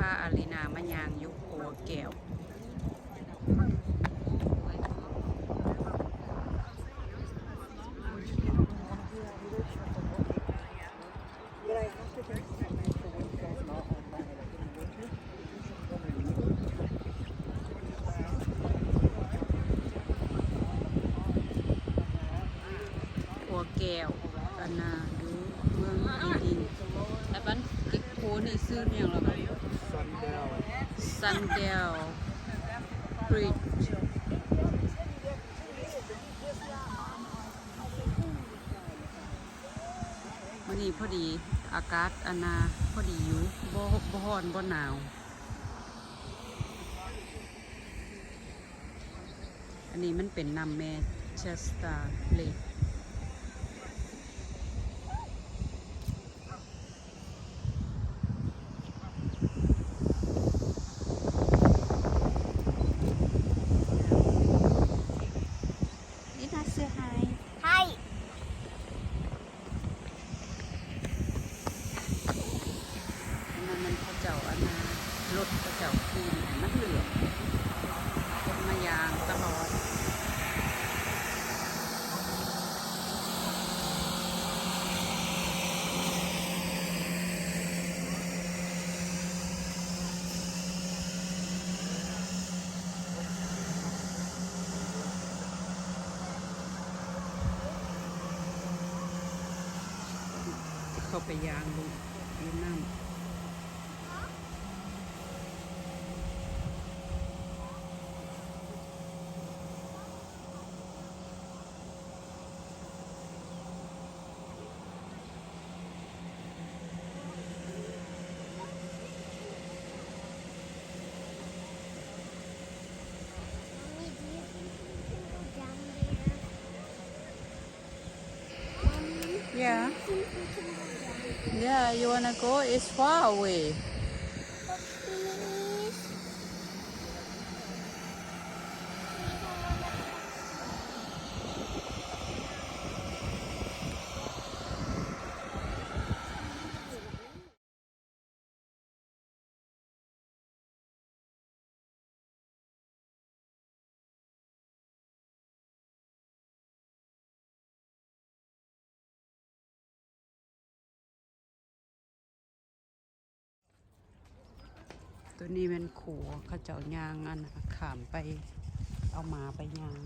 าอารีนามะยางยุคหัวแก้วหัวแก้วกันนาดูเมืองดินแต่บ้านกิ๊กโคนี่ซื้ออย่างไรบ้างซันเดลบริดจ์วันนี้พอดีอากาศอันนาพอดีอยู่บ่ร้อนบ่หนาวอันนี้มันเป็นน้ำแมนเชสเตอร์เลคนี่น่าเสียหายมันพระเจ้าอันนารถพระเจ้าคืนมันเหลืองคนมายางตลอดเข้าไปยางดูยืนน้ำYeah. Yeah, you wanna go? It's far away.ตัวนี้เป็นขัวเขาเจ้ายางอันขามไปเอามาไปยาง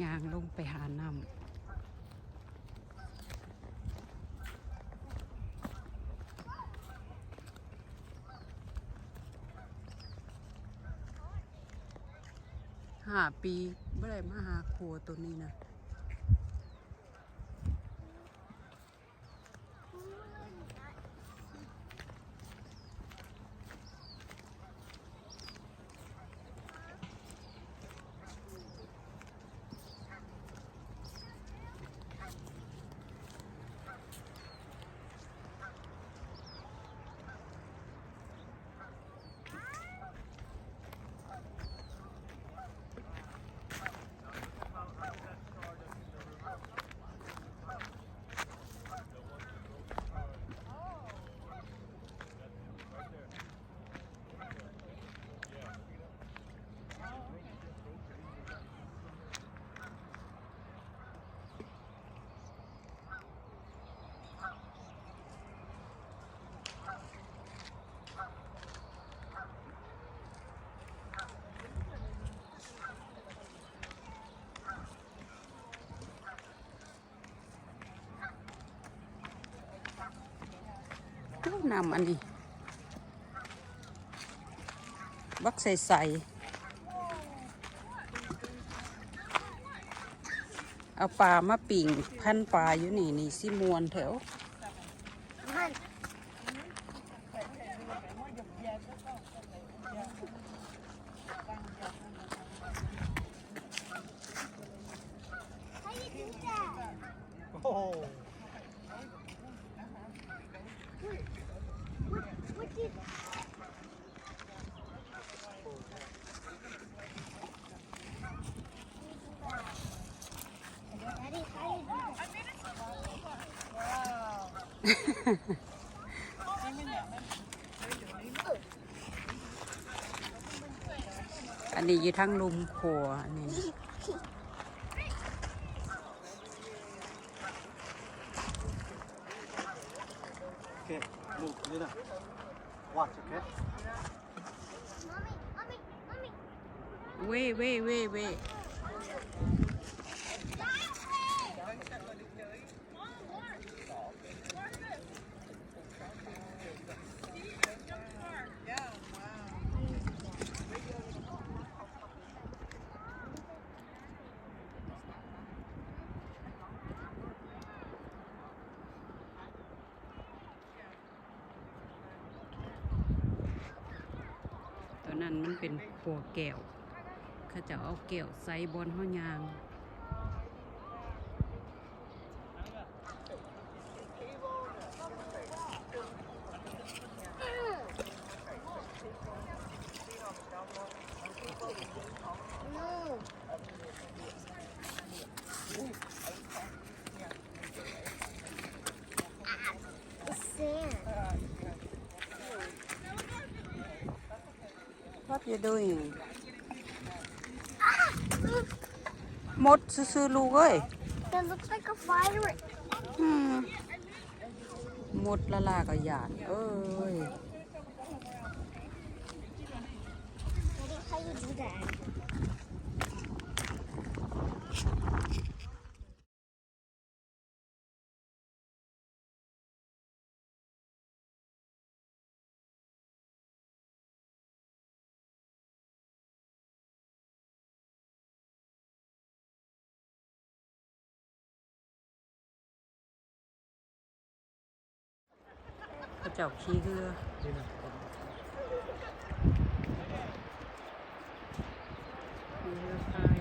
ยางลงไปหาน้ำ5 ปีเมื่อไรมาหาขัวตัวนี้นะน้ำอันนี้บักใสๆเอาปลามาปิ่งพันปลาอยู่นี่สิมวนแถว อันนี้อยู่ทั้งลุมขัวอันนี้ Okay, look, Lina. Watch, okay? Wait.ตอนนั้นมันเป็นขัวแก้วเขาจะเอาแก้วใส่บนห้อยางWhat you doing หมดซื้อๆลูกเอ้ย That looks like a fire. หมดละลาก็หยาดเอ้ย How you do that? เขาเจ้าขี้เรือ Lina, ขี้เรือพาย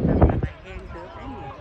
ทำอะไรแห้งเติบได้เนี่ย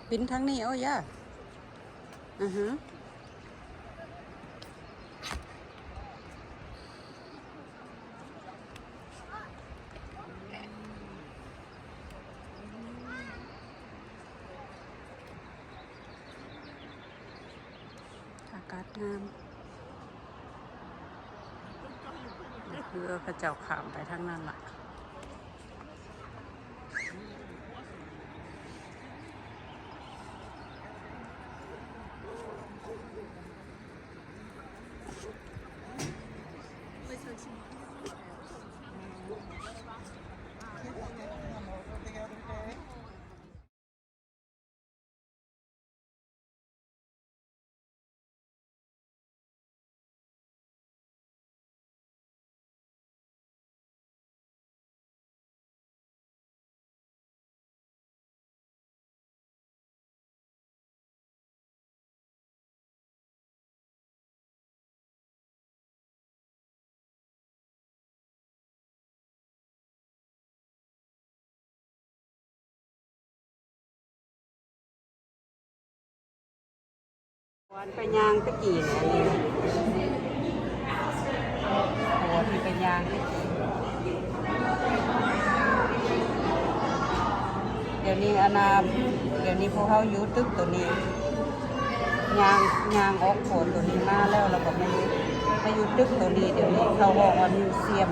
บินทางนี้เอาย่าอากาศงามเพื่อพระเจ้าขามไปทางนั้นล่ะ วันไปย่างตะกี้เนี่ยนี่โอ้ที่ไปย่างตะกี้เดี๋ยวนี้เดี๋ยวนี้พวกเขาอยู่ตึกตัวนี้ย่างออกโขนตัวนี้มาแล้วเราก็ไม่อยู่ตึกตัวนี้เดี๋ยวนี้เขาบอกว่ามิวเซียม